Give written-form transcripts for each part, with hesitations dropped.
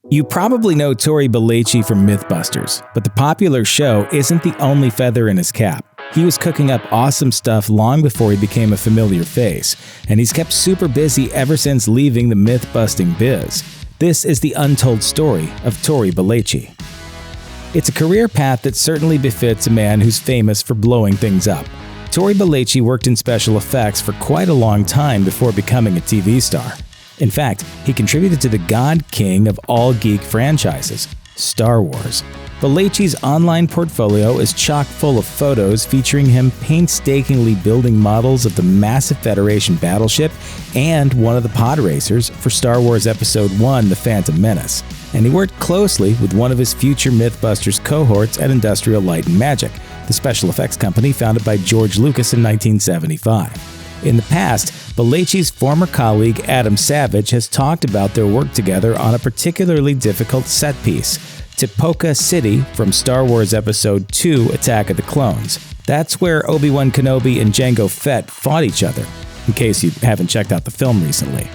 You probably know Tory Belleci from MythBusters, but the popular show isn't the only feather in his cap. He was cooking up awesome stuff long before he became a familiar face, and he's kept super busy ever since leaving the myth-busting biz. This is the untold story of Tory Belleci. It's a career path that certainly befits a man who's famous for blowing things up. Tory Belleci worked in special effects for quite a long time before becoming a TV star. In fact, he contributed to the god king of all geek franchises, Star Wars. Belleci's online portfolio is chock full of photos featuring him painstakingly building models of the massive Federation battleship and one of the pod racers for Star Wars Episode 1, The Phantom Menace. And he worked closely with one of his future MythBusters cohorts at Industrial Light and Magic, the special effects company founded by George Lucas in 1975. In the past, Belleci's former colleague Adam Savage has talked about their work together on a particularly difficult set piece, Tipoca City from Star Wars Episode 2, Attack of the Clones. That's where Obi-Wan Kenobi and Jango Fett fought each other, in case you haven't checked out the film recently.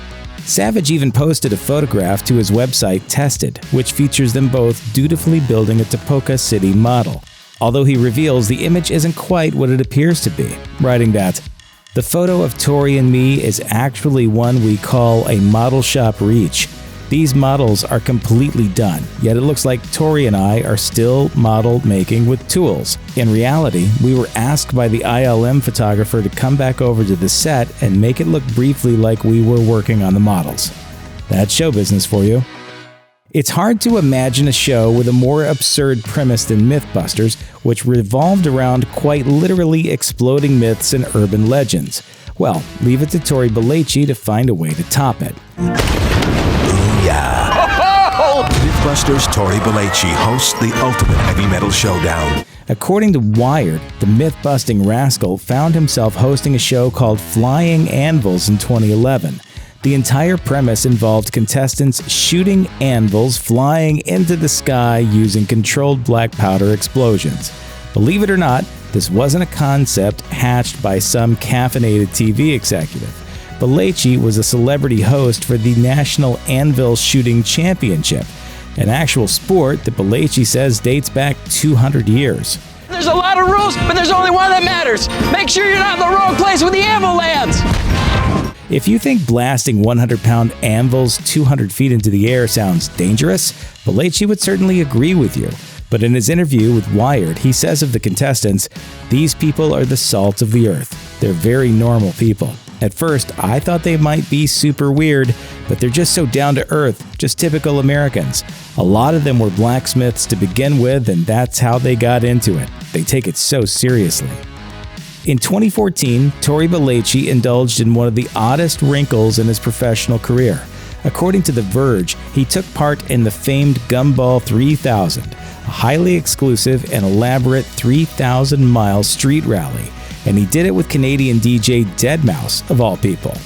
Savage even posted a photograph to his website Tested, which features them both dutifully building a Tipoca City model, although he reveals the image isn't quite what it appears to be, writing that, "The photo of Tory and me is actually one we call a model shop reach. These models are completely done, yet it looks like Tory and I are still model making with tools. In reality, we were asked by the ILM photographer to come back over to the set and make it look briefly like we were working on the models." That's show business for you. It's hard to imagine a show with a more absurd premise than MythBusters, which revolved around quite literally exploding myths and urban legends. Well, leave it to Tory Belleci to find a way to top it. MythBusters Tory Belleci hosts the ultimate heavy metal showdown. According to Wired, the myth-busting rascal found himself hosting a show called Flying Anvils in 2011. The entire premise involved contestants shooting anvils flying into the sky using controlled black powder explosions. Believe it or not, this wasn't a concept hatched by some caffeinated TV executive. Belleci was a celebrity host for the National Anvil Shooting Championship, an actual sport that Belleci says dates back 200 years. There's a lot of rules, but there's only one that matters. Make sure you're not in the wrong place when the anvil lands. If you think blasting 100-pound anvils 200 feet into the air sounds dangerous, Belleci would certainly agree with you. But in his interview with Wired, he says of the contestants, "These people are the salt of the earth. They're very normal people. At first, I thought they might be super weird, but they're just so down to earth, just typical Americans. A lot of them were blacksmiths to begin with, and that's how they got into it. They take it so seriously." In 2014, Tory Belleci indulged in one of the oddest wrinkles in his professional career. According to The Verge, he took part in the famed Gumball 3000, a highly exclusive and elaborate 3,000-mile street rally, and he did it with Canadian DJ Deadmau5, of all people.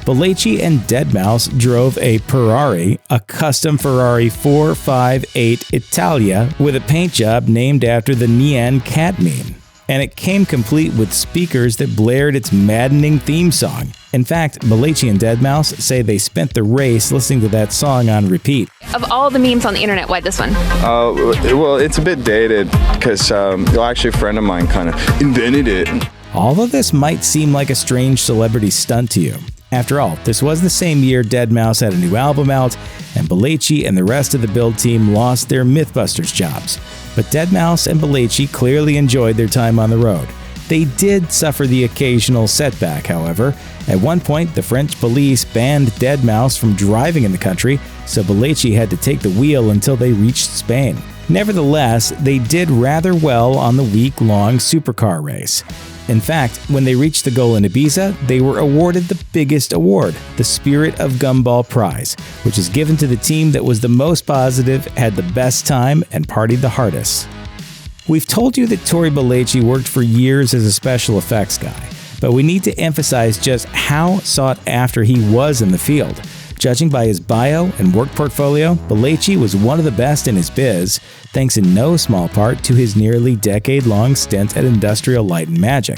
Belleci and Deadmau5 drove a Ferrari, a custom Ferrari 458 Italia, with a paint job named after the Nyan Cat meme. And it came complete with speakers that blared its maddening theme song. In fact, Belleci and Deadmau5 say they spent the race listening to that song on repeat. Of all the memes on the internet, why this one? Well, it's a bit dated because actually a friend of mine kind of invented it. Although this might seem like a strange celebrity stunt to you, after all, this was the same year Deadmau5 had a new album out, and Belleci and the rest of the build team lost their MythBusters jobs. But Deadmau5 and Belleci clearly enjoyed their time on the road. They did suffer the occasional setback, however. At one point, the French police banned Deadmau5 from driving in the country, so Belleci had to take the wheel until they reached Spain. Nevertheless, they did rather well on the week-long supercar race. In fact, when they reached the goal in Ibiza, they were awarded the biggest award, the Spirit of Gumball Prize, which is given to the team that was the most positive, had the best time, and partied the hardest. We've told you that Tory Belleci worked for years as a special effects guy, but we need to emphasize just how sought after he was in the field. Judging by his bio and work portfolio, Belleci was one of the best in his biz, thanks in no small part to his nearly decade-long stint at Industrial Light and Magic.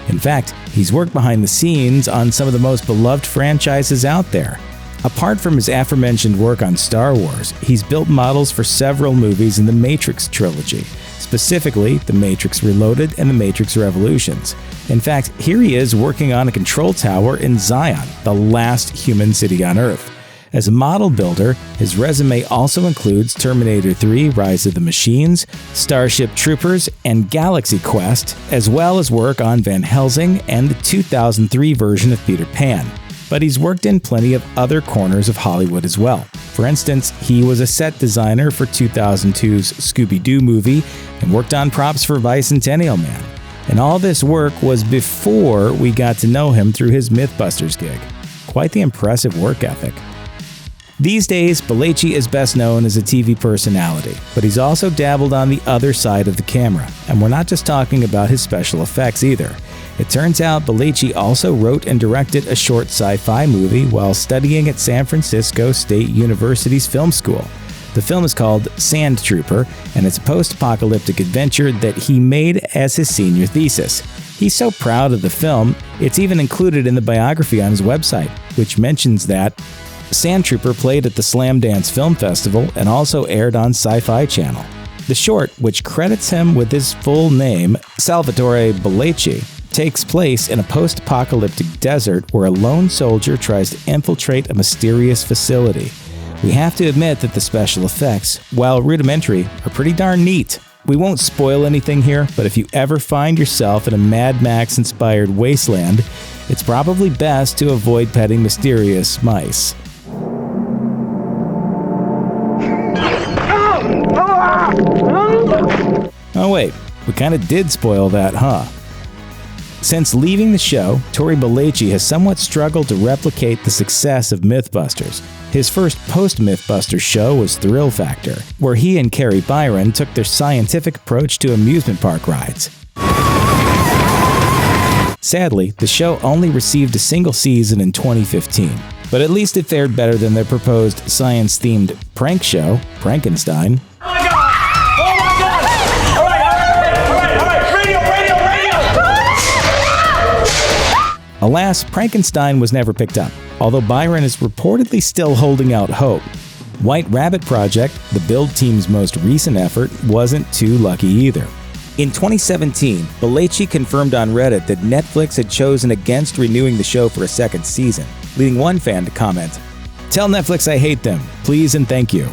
In fact, he's worked behind the scenes on some of the most beloved franchises out there. Apart from his aforementioned work on Star Wars, he's built models for several movies in the Matrix trilogy, specifically The Matrix Reloaded and The Matrix Revolutions. In fact, here he is working on a control tower in Zion, the last human city on Earth. As a model builder, his resume also includes Terminator 3: Rise of the Machines, Starship Troopers, and Galaxy Quest, as well as work on Van Helsing and the 2003 version of Peter Pan. But he's worked in plenty of other corners of Hollywood as well. For instance, he was a set designer for 2002's Scooby-Doo movie and worked on props for Bicentennial Man. And all this work was before we got to know him through his MythBusters gig. Quite the impressive work ethic. These days, Belleci is best known as a TV personality, but he's also dabbled on the other side of the camera, and we're not just talking about his special effects either. It turns out Belleci also wrote and directed a short sci-fi movie while studying at San Francisco State University's film school. The film is called Sand Trooper, and it's a post-apocalyptic adventure that he made as his senior thesis. He's so proud of the film, it's even included in the biography on his website, which mentions that Sand Trooper played at the Slam Dance Film Festival and also aired on Sci-Fi Channel. The short, which credits him with his full name, Salvatore Belleci, takes place in a post-apocalyptic desert where a lone soldier tries to infiltrate a mysterious facility. We have to admit that the special effects, while rudimentary, are pretty darn neat. We won't spoil anything here, but if you ever find yourself in a Mad Max-inspired wasteland, it's probably best to avoid petting mysterious mice. Oh wait, we kinda did spoil that, huh? Since leaving the show, Tory Belleci has somewhat struggled to replicate the success of MythBusters. His first post-MythBusters show was Thrill Factor, where he and Carrie Byron took their scientific approach to amusement park rides. Sadly, the show only received a single season in 2015, but at least it fared better than their proposed science-themed prank show, Prankenstein. Alas, Prankenstein was never picked up, although Byron is reportedly still holding out hope. White Rabbit Project, the build team's most recent effort, wasn't too lucky either. In 2017, Belleci confirmed on Reddit that Netflix had chosen against renewing the show for a second season, leading one fan to comment, "Tell Netflix I hate them, please and thank you."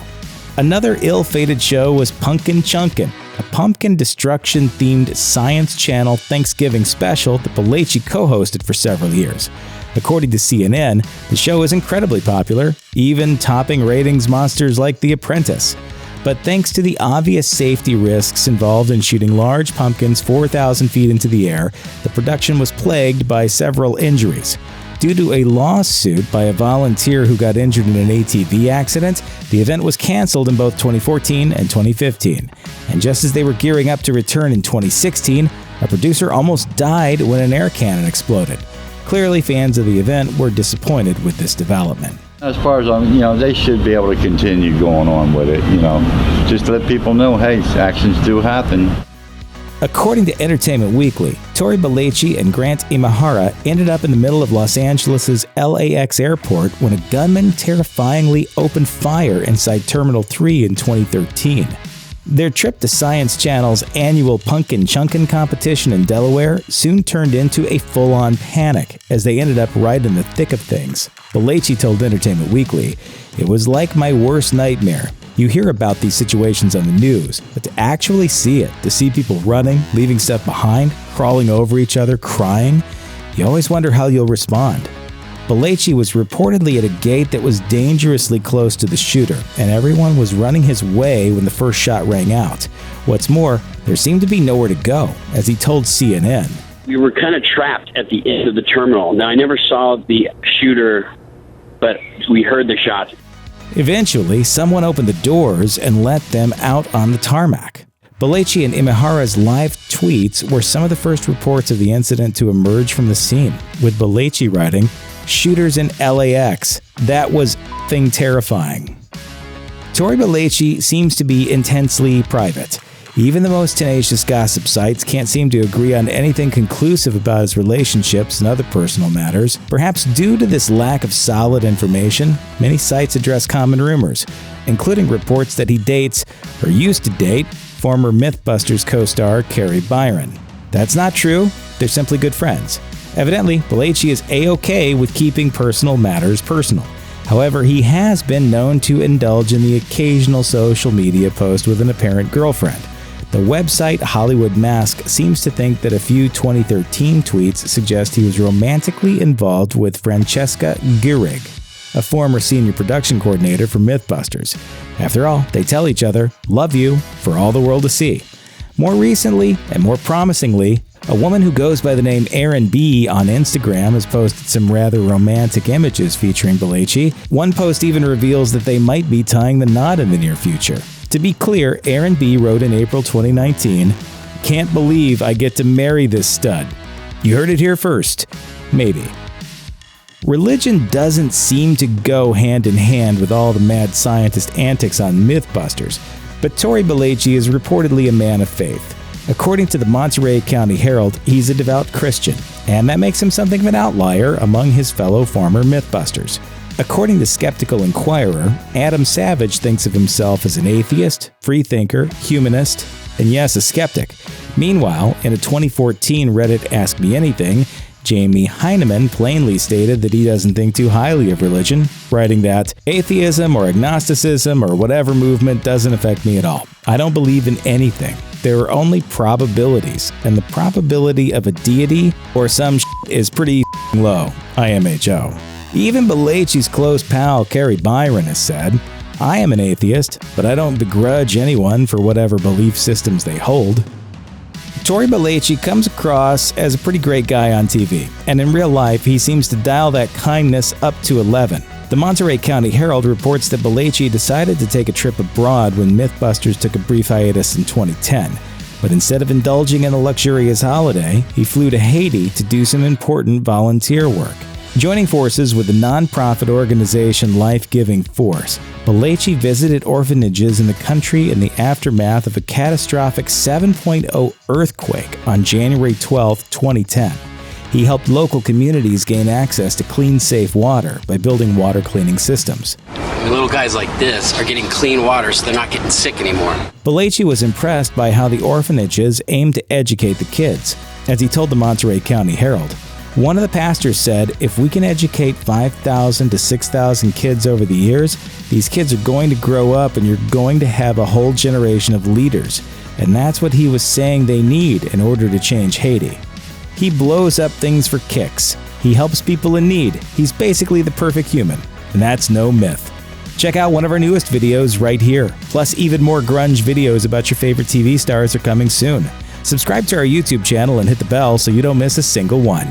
Another ill-fated show was Punkin' Chunkin', a pumpkin destruction-themed Science Channel Thanksgiving special that Belleci co-hosted for several years. According to CNN, the show is incredibly popular, even topping ratings monsters like The Apprentice. But thanks to the obvious safety risks involved in shooting large pumpkins 4,000 feet into the air, the production was plagued by several injuries. Due to a lawsuit by a volunteer who got injured in an ATV accident, the event was canceled in both 2014 and 2015. And just as they were gearing up to return in 2016, a producer almost died when an air cannon exploded. Clearly, fans of the event were disappointed with this development. As far as I'm, they should be able to continue going on with it, just to let people know, hey, actions do happen. According to Entertainment Weekly, Tory Belleci and Grant Imahara ended up in the middle of Los Angeles' LAX airport when a gunman terrifyingly opened fire inside Terminal 3 in 2013. Their trip to Science Channel's annual Punkin' Chunkin' competition in Delaware soon turned into a full-on panic as they ended up right in the thick of things. Belleci told Entertainment Weekly, "It was like my worst nightmare. You hear about these situations on the news, but to actually see it, to see people running, leaving stuff behind, crawling over each other, crying, you always wonder how you'll respond." Belleci was reportedly at a gate that was dangerously close to the shooter, and everyone was running his way when the first shot rang out. What's more, there seemed to be nowhere to go, as he told CNN. We were kind of trapped at the end of the terminal. Now, I never saw the shooter, but we heard the shots. Eventually, someone opened the doors and let them out on the tarmac. Belleci and Imahara's live tweets were some of the first reports of the incident to emerge from the scene, with Belleci writing, "Shooters in LAX. That was f***ing terrifying." Tory Belleci seems to be intensely private. Even the most tenacious gossip sites can't seem to agree on anything conclusive about his relationships and other personal matters. Perhaps due to this lack of solid information, many sites address common rumors, including reports that he dates, or used to date, former MythBusters co-star Carrie Byron. That's not true, they're simply good friends. Evidently, Belleci is A-OK with keeping personal matters personal. However, he has been known to indulge in the occasional social media post with an apparent girlfriend. The website Hollywood Mask seems to think that a few 2013 tweets suggest he was romantically involved with Francesca Gehrig, a former senior production coordinator for MythBusters. After all, they tell each other, "Love you," for all the world to see. More recently, and more promisingly, a woman who goes by the name Erin B on Instagram has posted some rather romantic images featuring Belleci. One post even reveals that they might be tying the knot in the near future. To be clear, Erin B wrote in April 2019, "Can't believe I get to marry this stud." You heard it here first. Maybe. Religion doesn't seem to go hand in hand with all the mad scientist antics on MythBusters, but Tory Belleci is reportedly a man of faith. According to the Monterey County Herald, he's a devout Christian, and that makes him something of an outlier among his fellow former MythBusters. According to Skeptical Inquirer, Adam Savage thinks of himself as an atheist, freethinker, humanist, and yes, a skeptic. Meanwhile, in a 2014 Reddit Ask Me Anything, Jamie Heineman plainly stated that he doesn't think too highly of religion, writing that, "Atheism or agnosticism or whatever movement doesn't affect me at all. I don't believe in anything. There are only probabilities, and the probability of a deity or some is pretty low, IMHO. Even Belleci's close pal Carrie Byron has said, "I am an atheist, but I don't begrudge anyone for whatever belief systems they hold." Tory Belleci comes across as a pretty great guy on TV, and in real life he seems to dial that kindness up to 11. The Monterey County Herald reports that Belleci decided to take a trip abroad when MythBusters took a brief hiatus in 2010. But instead of indulging in a luxurious holiday, he flew to Haiti to do some important volunteer work. Joining forces with the nonprofit organization Life Giving Force, Belleci visited orphanages in the country in the aftermath of a catastrophic 7.0 earthquake on January 12, 2010. He helped local communities gain access to clean, safe water by building water cleaning systems. Little guys like this are getting clean water so they're not getting sick anymore. Belleci was impressed by how the orphanages aim to educate the kids. As he told the Monterey County Herald, one of the pastors said, "If we can educate 5,000 to 6,000 kids over the years, these kids are going to grow up and you're going to have a whole generation of leaders." And that's what he was saying they need in order to change Haiti. He blows up things for kicks. He helps people in need. He's basically the perfect human. And that's no myth. Check out one of our newest videos right here. Plus, even more grunge videos about your favorite TV stars are coming soon. Subscribe to our YouTube channel and hit the bell so you don't miss a single one.